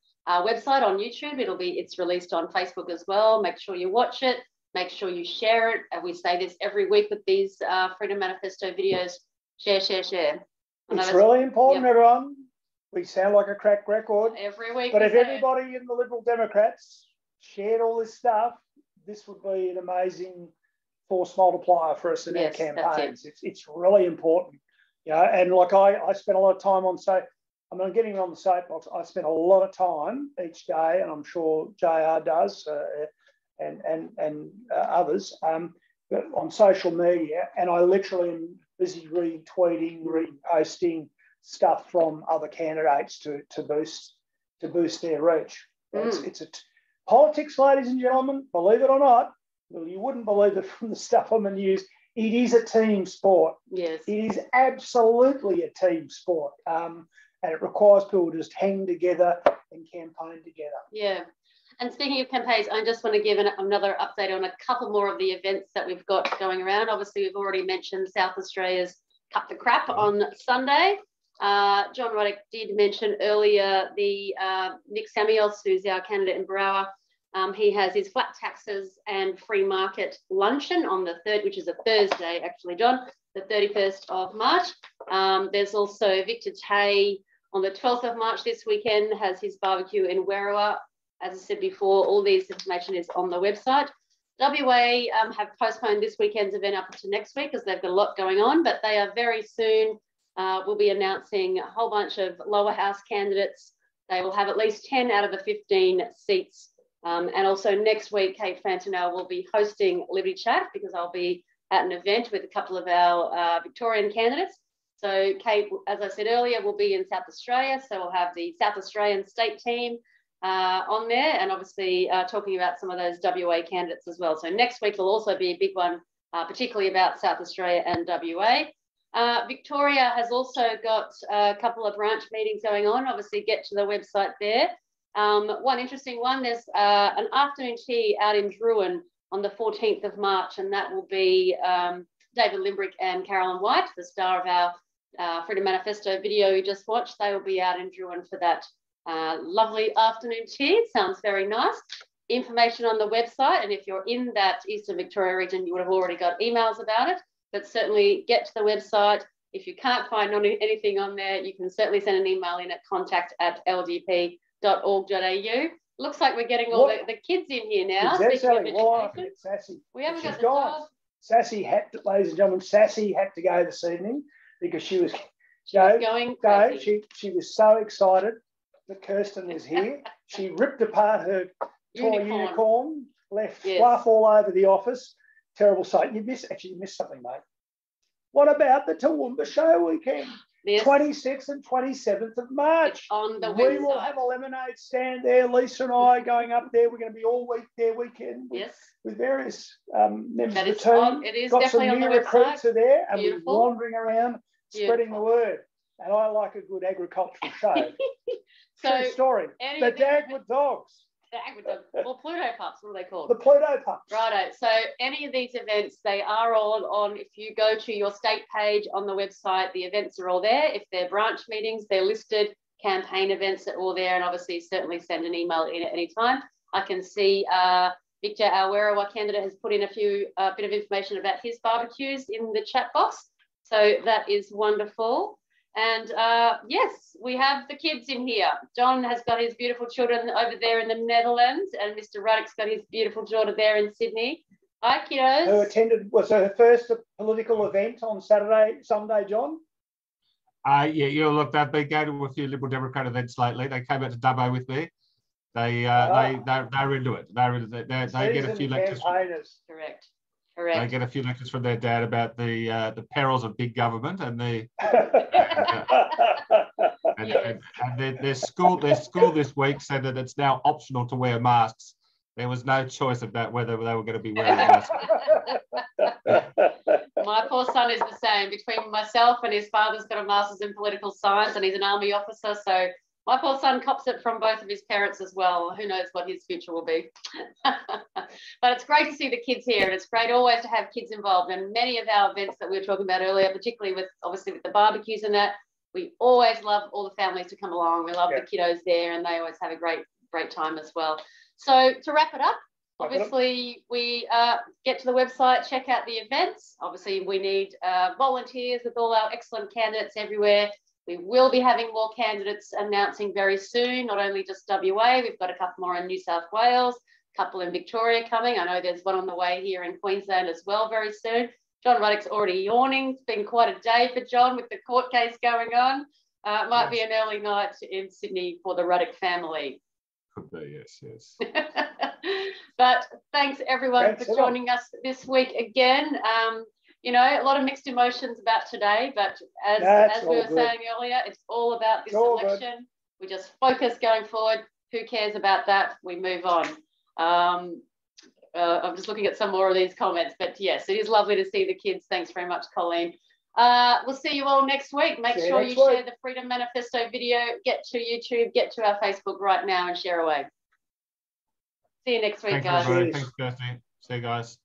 website on YouTube. It's released on Facebook as well. Make sure you watch it. Make sure you share it. And we say this every week with these Freedom Manifesto videos. Share. It's really important, everyone. We sound like a cracked record. Every week. But if everybody in the Liberal Democrats shared all this stuff, this would be an amazing force multiplier for us in our campaigns. It's really important. And like I spent a lot of time on I'm getting on the soapbox. I spend a lot of time each day, and I'm sure JR does, and others, but on social media, and I literally am busy retweeting, reposting stuff from other candidates to boost their reach. It's politics, ladies and gentlemen. Believe it or not, well, you wouldn't believe it from the stuff on the news. It is a team sport. Yes, it is absolutely a team sport. And it requires people to just hang together and campaign together. Yeah. And speaking of campaigns, I just want to give another update on a couple more of the events that we've got going around. Obviously, we've already mentioned South Australia's Cut the Crap on Sunday. John Ruddick did mention earlier the Nick Samios, who's our candidate in Brower. He has his flat taxes and free market luncheon on the 3rd, which is a Thursday, actually, John, the 31st of March. There's also Victor Tay on the 12th of March this weekend, has his barbecue in Werriwa. As I said before, all this information is on the website. WA have postponed this weekend's event up to next week because they've got a lot going on, but they are very soon will be announcing a whole bunch of lower house candidates. They will have at least 10 out of the 15 seats. And also next week, Kate Fantinel will be hosting Liberty Chat because I'll be at an event with a couple of our Victorian candidates. So Kate, as I said earlier, will be in South Australia. So we'll have the South Australian state team on there, and obviously talking about some of those WA candidates as well. So next week will also be a big one, particularly about South Australia and WA. Victoria has also got a couple of branch meetings going on. Obviously, get to the website there. One interesting one, there's an afternoon tea out in Druin on the 14th of March, and that will be David Limbrick and Carolyn White, the star of our Freedom Manifesto video you just watched. They will be out in Druin for that lovely afternoon tea. It sounds very nice. Information on the website, and if you're in that Eastern Victoria region, you would have already got emails about it, but certainly get to the website. If you can't find anything on there, you can certainly send an email in at contact@ldp.com.au. liberal.org.au. Looks like we're getting all the kids in here now. Exactly. Why? It's Sassy. We haven't got the gone. dog. Sassy had to, ladies and gentlemen, Sassy had to go this evening because she was going crazy. She was so excited that Kirsten was here. She ripped apart her toy unicorn, left fluff all over the office. Terrible sight. You missed something, mate. What about the Toowoomba Show weekend? 26th and 27th of March. It's on the website. We will have a lemonade stand there. Lisa and I are going up there. We're going to be all week there weekend with various members of the team. It is got definitely some new on the recruits website. are there, and Beautiful. we're wandering around spreading the word. And I like a good agricultural show. True story. The Dagwood Dogs. Or Pluto Pups, what are they called? The Pluto Pups. Righto. So any of these events, they are all on. If you go to your state page on the website, the events are all there. If they're branch meetings, they're listed. Campaign events are all there. And obviously, certainly send an email in at any time. I can see Victor, our Werriwa candidate, has put in a bit of information about his barbecues in the chat box. So that is wonderful. And yes, we have the kids in here. John has got his beautiful children over there in the Netherlands, and Mr. Ruddick's got his beautiful daughter there in Sydney. Hi, kiddos. Who was her first political event on Sunday, John? Look, they've been going to a few Liberal Democrat events lately. They came out to Dubbo with me. They're into it. They get a few lectures. Correct. They get a few lectures from their dad about the perils of big government and their school this week said that it's now optional to wear masks. There was no choice about whether they were going to be wearing masks. My poor son is the same. Between myself and his father's got a master's in political science and he's an army officer, so my poor son cops it from both of his parents as well. Who knows what his future will be. But it's great to see the kids here, and it's great always to have kids involved. And many of our events that we were talking about earlier, particularly with the barbecues and that, we always love all the families to come along. We love the kiddos there, and they always have a great time as well. So to wrap it up, obviously we get to the website, check out the events. Obviously we need volunteers with all our excellent candidates everywhere. We will be having more candidates announcing very soon, not only just WA, we've got a couple more in New South Wales, a couple in Victoria coming. I know there's one on the way here in Queensland as well very soon. John Ruddick's already yawning. It's been quite a day for John with the court case going on. It might be an early night in Sydney for the Ruddick family. Could be, yes. But thanks everyone for joining us this week again. A lot of mixed emotions about today, but as we were saying earlier, it's all about this election. We just focus going forward. Who cares about that? We move on. I'm just looking at some more of these comments, but yes, it is lovely to see the kids. Thanks very much, Colleen. We'll see you all next week. Make sure you share the Freedom Manifesto video, get to YouTube, get to our Facebook right now and share away. See you next week, guys. Thanks, Kirsty. See you guys.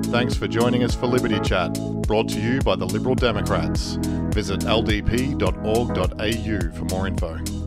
Thanks for joining us for Liberty Chat, brought to you by the Liberal Democrats. Visit ldp.org.au for more info.